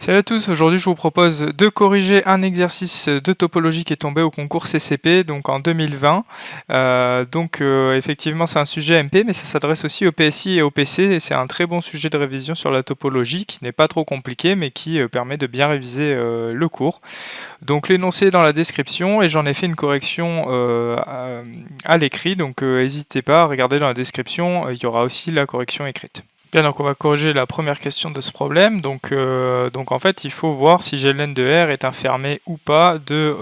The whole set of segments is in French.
Salut à tous, aujourd'hui je vous propose de corriger un exercice de topologie qui est tombé au concours CCP, donc en 2020. Effectivement c'est un sujet MP, mais ça s'adresse aussi au PSI et au PC, et c'est un très bon sujet de révision sur la topologie, qui n'est pas trop compliqué, mais qui permet de bien réviser le cours. Donc l'énoncé est dans la description, et j'en ai fait une correction à l'écrit, donc n'hésitez pas à regarder dans la description, il y aura aussi la correction écrite. Bien, donc on va corriger la première question de ce problème. Donc en fait, il faut voir si GLN de R est un fermé ou pas de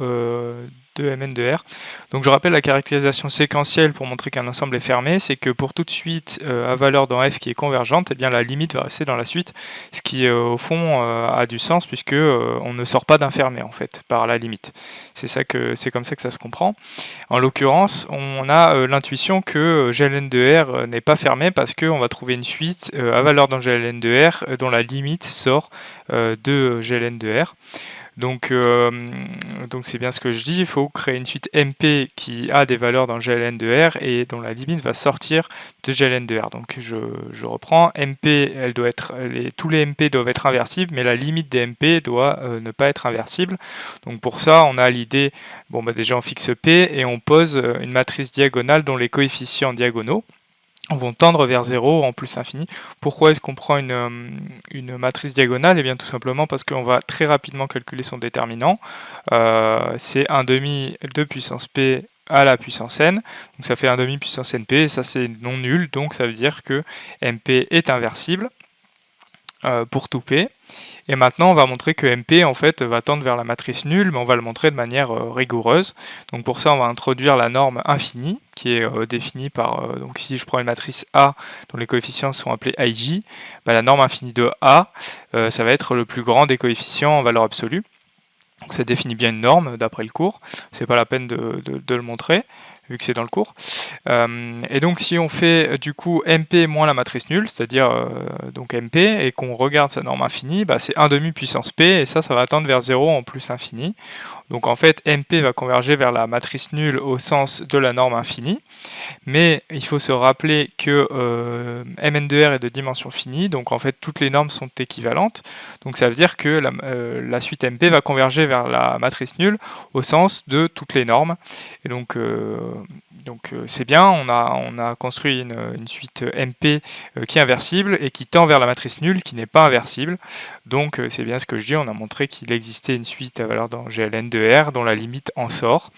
Mn de R. Donc je rappelle la caractérisation séquentielle pour montrer qu'un ensemble est fermé, c'est que pour toute suite à valeur dans F qui est convergente, eh bien la limite va rester dans la suite, ce qui au fond a du sens puisque on ne sort pas d'un fermé en fait par la limite. C'est comme ça que ça se comprend. En l'occurrence, on a l'intuition que GLN de R n'est pas fermé parce qu'on va trouver une suite à valeur dans GLN de R dont la limite sort de GLN de R. Donc c'est bien ce que je dis, il faut créer une suite MP qui a des valeurs dans GLN de R et dont la limite va sortir de GLN de R. Donc je reprends, MP, tous les MP doivent être inversibles, mais la limite des MP doit ne pas être inversible. Donc pour ça, on a l'idée, déjà on fixe P et on pose une matrice diagonale dont les coefficients diagonaux vont tendre vers 0 en plus infini. Pourquoi est-ce qu'on prend une matrice diagonale? Eh bien tout simplement parce qu'on va très rapidement calculer son déterminant. C'est 1 demi de puissance p à la puissance n, donc ça fait 1 demi puissance np, et ça c'est non nul, donc ça veut dire que mp est inversible pour tout p. Et maintenant, on va montrer que MP en fait va tendre vers la matrice nulle, mais on va le montrer de manière rigoureuse. Donc pour ça, on va introduire la norme infinie, qui est définie par, donc si je prends une matrice A dont les coefficients sont appelés IJ, la norme infinie de A, ça va être le plus grand des coefficients en valeur absolue. Donc ça définit bien une norme d'après le cours, c'est pas la peine de le montrer, vu que c'est dans le cours. Et donc si on fait du coup MP moins la matrice nulle, c'est-à-dire donc MP, et qu'on regarde sa norme infinie, c'est 1 demi puissance P, et ça va tendre vers 0 en plus infini. Donc en fait MP va converger vers la matrice nulle au sens de la norme infinie, mais il faut se rappeler que Mn de R est de dimension finie, donc en fait toutes les normes sont équivalentes, donc ça veut dire que la suite MP va converger vers la matrice nulle au sens de toutes les normes, et donc c'est bien, on a construit une suite MP qui est inversible et qui tend vers la matrice nulle qui n'est pas inversible. Donc c'est bien ce que je dis, on a montré qu'il existait une suite à valeur dans GLN de R dont la limite en sort.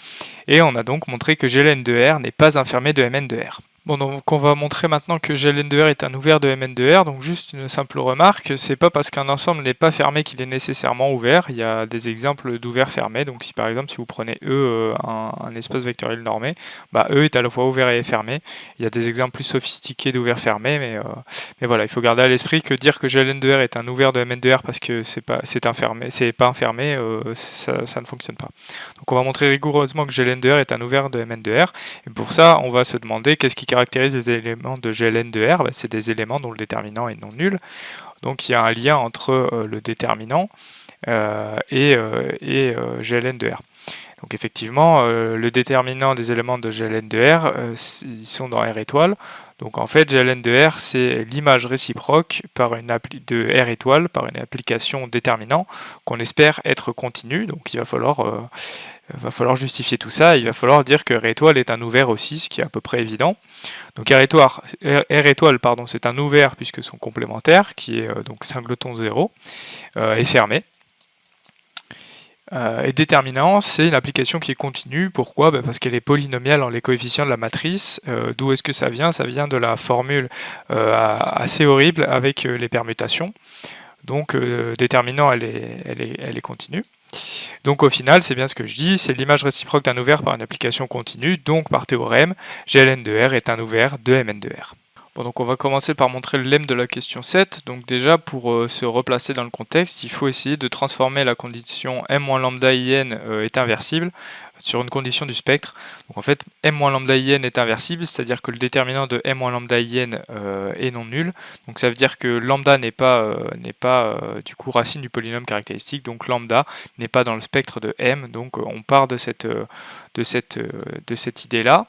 Et on a donc montré que GLN de R n'est pas un fermé de Mn de R. Bon, donc on va montrer maintenant que GLN de R est un ouvert de Mn de R, donc juste une simple remarque, c'est pas parce qu'un ensemble n'est pas fermé qu'il est nécessairement ouvert, il y a des exemples d'ouvert fermé, donc si par exemple si vous prenez E, un espace vectoriel normé, E est à la fois ouvert et fermé, il y a des exemples plus sophistiqués d'ouvert fermé, mais voilà, il faut garder à l'esprit que dire que GLN de R est un ouvert de Mn de R parce que c'est pas un fermé, ça ne fonctionne pas. Donc on va montrer rigoureusement que GLN de R est un ouvert de Mn de R, et pour ça on va se demander qu'est-ce qui caractérise les éléments de GLN de R. C'est des éléments dont le déterminant est non nul, donc il y a un lien entre le déterminant et GLN de R. Donc effectivement, le déterminant des éléments de GLN de R, ils sont dans R étoile. Donc en fait, GLN de R, c'est l'image réciproque de R étoile par une application déterminant qu'on espère être continue. Donc il va falloir justifier tout ça. Il va falloir dire que R étoile est un ouvert aussi, ce qui est à peu près évident. Donc R étoile, c'est un ouvert puisque son complémentaire, qui est donc singleton 0, est fermé. Et déterminant, c'est une application qui est continue. Pourquoi? Parce qu'elle est polynomiale en les coefficients de la matrice. D'où est-ce que ça vient? Ça vient de la formule assez horrible avec les permutations. Donc déterminant, elle est continue. Donc au final, c'est bien ce que je dis, c'est l'image réciproque d'un ouvert par une application continue, donc par théorème, GLN de R est un ouvert de Mn de R. Bon, donc on va commencer par montrer le lemme de la question 7. Donc déjà, pour se replacer dans le contexte, il faut essayer de transformer la condition m-lambda in est inversible sur une condition du spectre. Donc en fait, m-lambda in est inversible, c'est-à-dire que le déterminant de m-lambda in est non nul. Donc ça veut dire que lambda n'est pas du coup racine du polynôme caractéristique, donc lambda n'est pas dans le spectre de m. Donc on part de cette idée-là.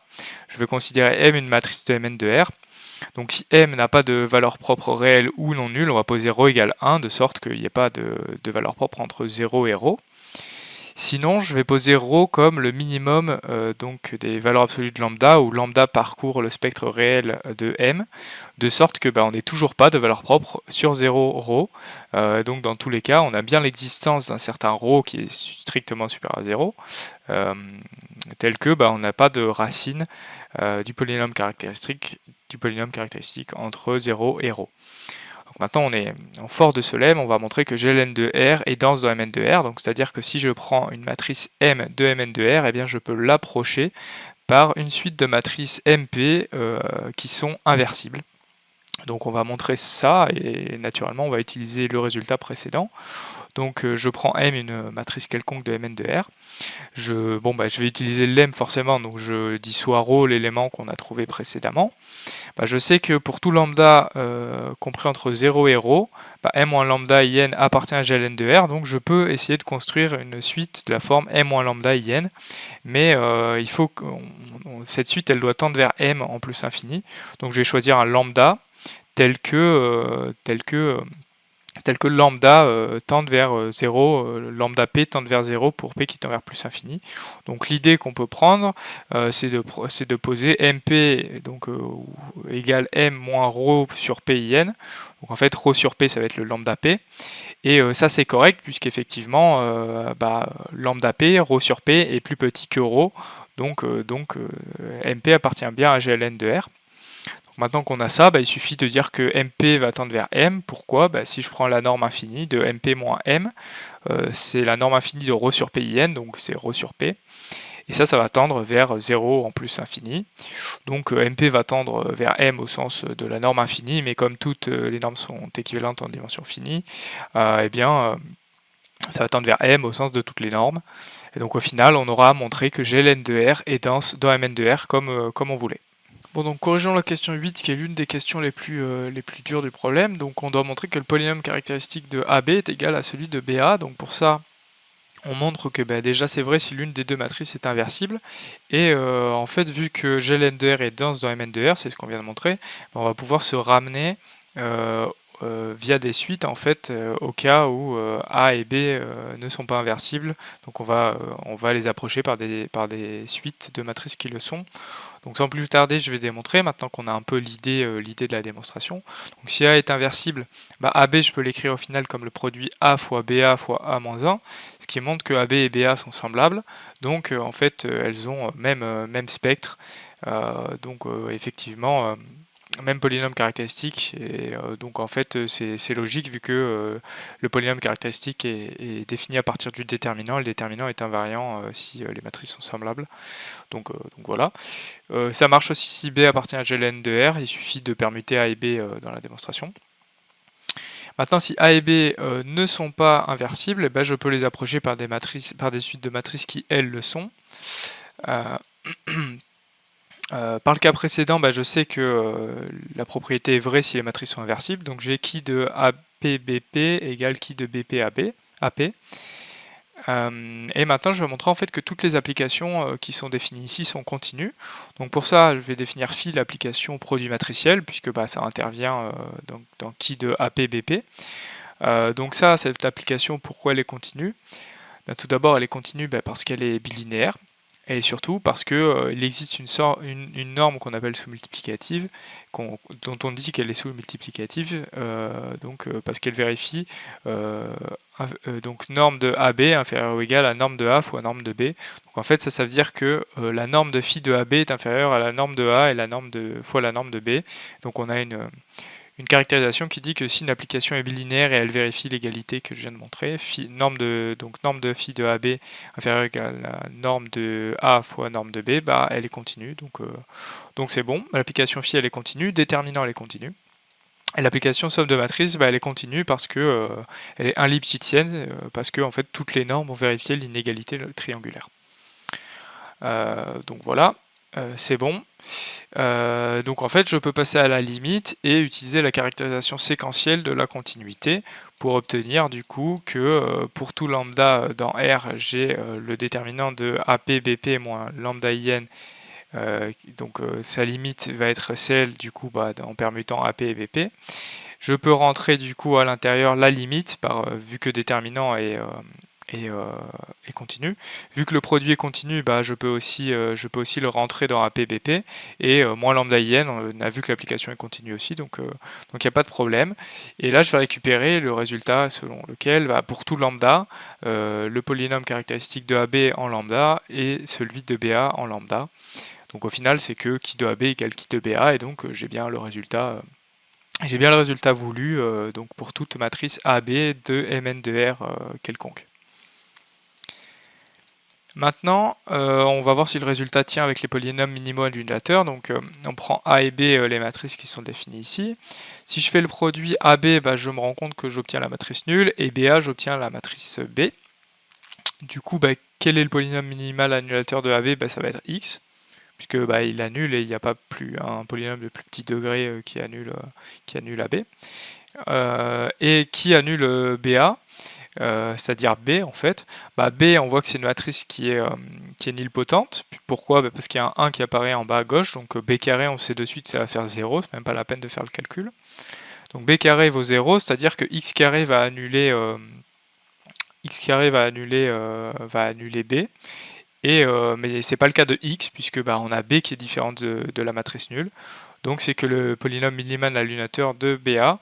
Je vais considérer M une matrice de Mn de R. Donc si m n'a pas de valeur propre réelle ou non nulle, on va poser ρ égale 1, de sorte qu'il n'y ait pas de valeur propre entre 0 et ρ. Sinon, je vais poser ρ comme le minimum donc des valeurs absolues de lambda, où lambda parcourt le spectre réel de m, de sorte que on n'est toujours pas de valeur propre sur 0 ρ. Donc dans tous les cas, on a bien l'existence d'un certain ρ qui est strictement supérieur à 0, tel que on n'a pas de racine du polynôme caractéristique entre 0 et ρ. Donc maintenant on est en fort de ce lemme, on va montrer que Gln de R est dense dans Mn de R, donc c'est-à-dire que si je prends une matrice M de Mn de R, eh bien je peux l'approcher par une suite de matrices MP qui sont inversibles. Donc on va montrer ça, et naturellement on va utiliser le résultat précédent. Donc je prends M, une matrice quelconque de Mn de R. Je vais utiliser le lemme forcément, donc je dissois ρ, l'élément qu'on a trouvé précédemment. Je sais que pour tout lambda compris entre 0 et ρ, m moins lambda in appartient à Gln de R, donc je peux essayer de construire une suite de la forme m moins lambda in, mais il faut que cette suite elle doit tendre vers m en plus infini, donc je vais choisir un lambda tel que lambda tende vers 0, lambda p tende vers 0 pour p qui tend vers plus infini. Donc l'idée qu'on peut prendre, c'est de poser mp donc, égale m moins ρ sur pin. Donc en fait, ρ sur p, ça va être le lambda p. Et ça, c'est correct, puisqu'effectivement, lambda p, ρ sur p est plus petit que ρ. Donc mp appartient bien à Gln de R. Maintenant qu'on a ça, il suffit de dire que MP va tendre vers M. Pourquoi ? Si je prends la norme infinie de MP moins M, c'est la norme infinie de ρ sur PIN, donc c'est ρ sur P. Et ça va tendre vers 0 en plus infini. Donc MP va tendre vers M au sens de la norme infinie, mais comme toutes les normes sont équivalentes en dimension finie, ça va tendre vers M au sens de toutes les normes. Et donc au final, on aura montré que Gln de R est dense dans Mn de R comme on voulait. Bon, donc corrigeons la question 8 qui est l'une des questions les plus dures du problème. Donc on doit montrer que le polynôme caractéristique de AB est égal à celui de BA. Donc pour ça, on montre que déjà c'est vrai si l'une des deux matrices est inversible. Et en fait, vu que Gln de R est dense dans Mn de R, c'est ce qu'on vient de montrer, on va pouvoir se ramener via des suites en fait au cas où A et B ne sont pas inversibles. Donc on va les approcher par des suites de matrices qui le sont. Donc sans plus tarder, je vais démontrer, maintenant qu'on a un peu l'idée de la démonstration. Donc si A est inversible, AB je peux l'écrire au final comme le produit A fois BA fois A moins 1, ce qui montre que AB et BA sont semblables, donc en fait elles ont même spectre, donc effectivement même polynôme caractéristique, et donc en fait c'est logique vu que le polynôme caractéristique est défini à partir du déterminant, et le déterminant est invariant si les matrices sont semblables. Donc voilà. Ça marche aussi si B appartient à Gln de R, il suffit de permuter A et B dans la démonstration. Maintenant, si A et B ne sont pas inversibles, je peux les approcher par des suites de matrices qui, elles, le sont. Par le cas précédent, je sais que la propriété est vraie si les matrices sont inversibles, donc j'ai qui de APBP égale qui de BP AP. Et maintenant je vais montrer en fait que toutes les applications qui sont définies ici sont continues. Donc pour ça je vais définir phi l'application produit matriciel, puisque ça intervient dans qui de APBP. Donc cette application, pourquoi elle est continue ? Tout d'abord elle est continue parce qu'elle est bilinéaire. Et surtout parce qu'il existe une norme qu'on appelle sous-multiplicative, dont on dit qu'elle est sous-multiplicative, parce qu'elle vérifie donc norme de AB inférieure ou égale à norme de A fois norme de B. Donc en fait ça veut dire que la norme de phi de AB est inférieure à la norme de A et fois la norme de B. Donc on a une caractérisation qui dit que si une application est bilinéaire et elle vérifie l'égalité que je viens de montrer, norme de phi de AB inférieure à la norme de A fois norme de B, elle est continue, donc c'est bon. L'application phi elle est continue, déterminant elle est continue. Et l'application somme de matrice, elle est continue parce que elle est un-Lipschitzienne, parce que en fait toutes les normes vont vérifier l'inégalité triangulaire. Donc voilà. C'est bon. Donc en fait je peux passer à la limite et utiliser la caractérisation séquentielle de la continuité pour obtenir du coup que pour tout lambda dans R, j'ai le déterminant de AP BP moins lambda IN Donc sa limite va être celle du coup en permutant AP et BP. Je peux rentrer du coup à l'intérieur la limite vu que déterminant est continu. Vu que le produit est continu, je peux aussi le rentrer dans APBP et moins lambda IN, on a vu que l'application est continue aussi, donc il n'y a pas de problème. Et là, je vais récupérer le résultat selon lequel, pour tout lambda, le polynôme caractéristique de AB en lambda et celui de BA en lambda. Donc au final, c'est que qui de AB égale qui de BA, et donc j'ai bien le résultat. Voulu donc pour toute matrice AB de Mn de R quelconque. Maintenant, on va voir si le résultat tient avec les polynômes minimaux annulateurs. Donc, on prend A et B, les matrices qui sont définies ici. Si je fais le produit AB, je me rends compte que j'obtiens la matrice nulle, et BA, j'obtiens la matrice B. Du coup, quel est le polynôme minimal annulateur de AB? Ça va être X, puisque il annule et il n'y a pas plus un polynôme de plus petit degré qui annule AB. Et qui annule BA? C'est-à-dire B en fait. B, on voit que c'est une matrice qui est nilpotente. Pourquoi? Parce qu'il y a un 1 qui apparaît en bas à gauche, donc B carré, on sait de suite ça va faire 0, c'est même pas la peine de faire le calcul. Donc B carré vaut 0, c'est-à-dire que X carré va annuler B. Mais c'est pas le cas de X, puisque on a B qui est différente de la matrice nulle. Donc c'est que le polynôme minimal annulateur de BA,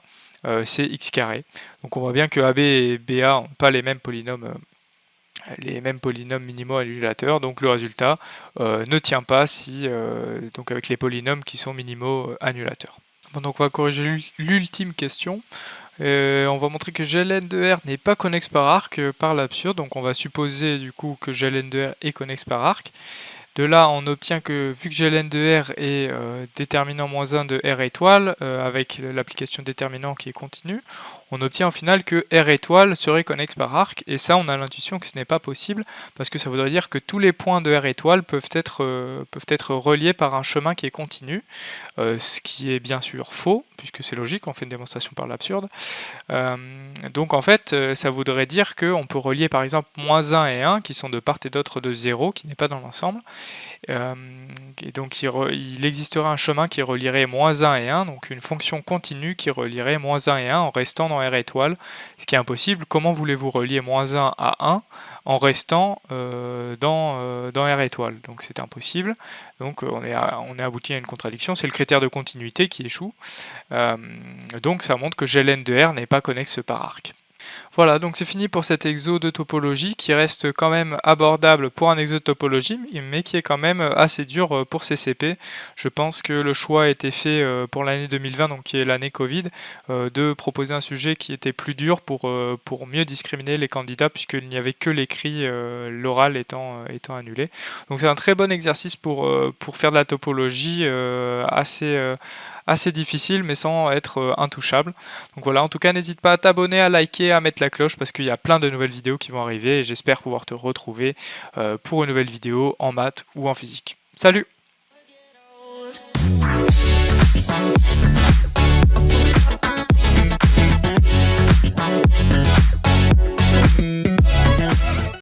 c'est x carré. Donc on voit bien que AB et BA n'ont pas les mêmes polynômes minimaux annulateurs, donc le résultat ne tient pas donc avec les polynômes qui sont minimaux annulateurs. Bon, donc on va corriger l'ultime question. On va montrer que GLN de R n'est pas connexe par arc par l'absurde, donc on va supposer du coup que GLN de R est connexe par arc. De là, on obtient que, vu que GLN de R est déterminant moins 1 de R étoile, avec l'application déterminant qui est continue, on obtient au final que R étoile serait connexe par arc, et ça, on a l'intuition que ce n'est pas possible, parce que ça voudrait dire que tous les points de R étoile peuvent être reliés par un chemin qui est continu, ce qui est bien sûr faux, puisque c'est logique, on fait une démonstration par l'absurde. Donc en fait, ça voudrait dire qu'on peut relier par exemple moins 1 et 1, qui sont de part et d'autre de 0, qui n'est pas dans l'ensemble. Et donc il existerait un chemin qui relierait moins 1 et 1, donc une fonction continue qui relierait moins 1 et 1 en restant dans R étoile, ce qui est impossible. Comment voulez-vous relier moins 1 à 1 en restant dans R étoile? Donc c'est impossible. Donc on est abouti à une contradiction, c'est le critère de continuité qui échoue. Donc ça montre que GLN de R n'est pas connexe par arc. Voilà, donc c'est fini pour cet exo de topologie qui reste quand même abordable pour un exo de topologie, mais qui est quand même assez dur pour CCP. Je pense que le choix a été fait pour l'année 2020, donc qui est l'année Covid, de proposer un sujet qui était plus dur pour mieux discriminer les candidats, puisqu'il n'y avait que l'écrit, l'oral étant annulé. Donc c'est un très bon exercice pour faire de la topologie assez difficile mais sans être intouchable. Donc voilà, en tout cas n'hésite pas à t'abonner, à liker, à mettre la cloche parce qu'il y a plein de nouvelles vidéos qui vont arriver et j'espère pouvoir te retrouver pour une nouvelle vidéo en maths ou en physique. Salut!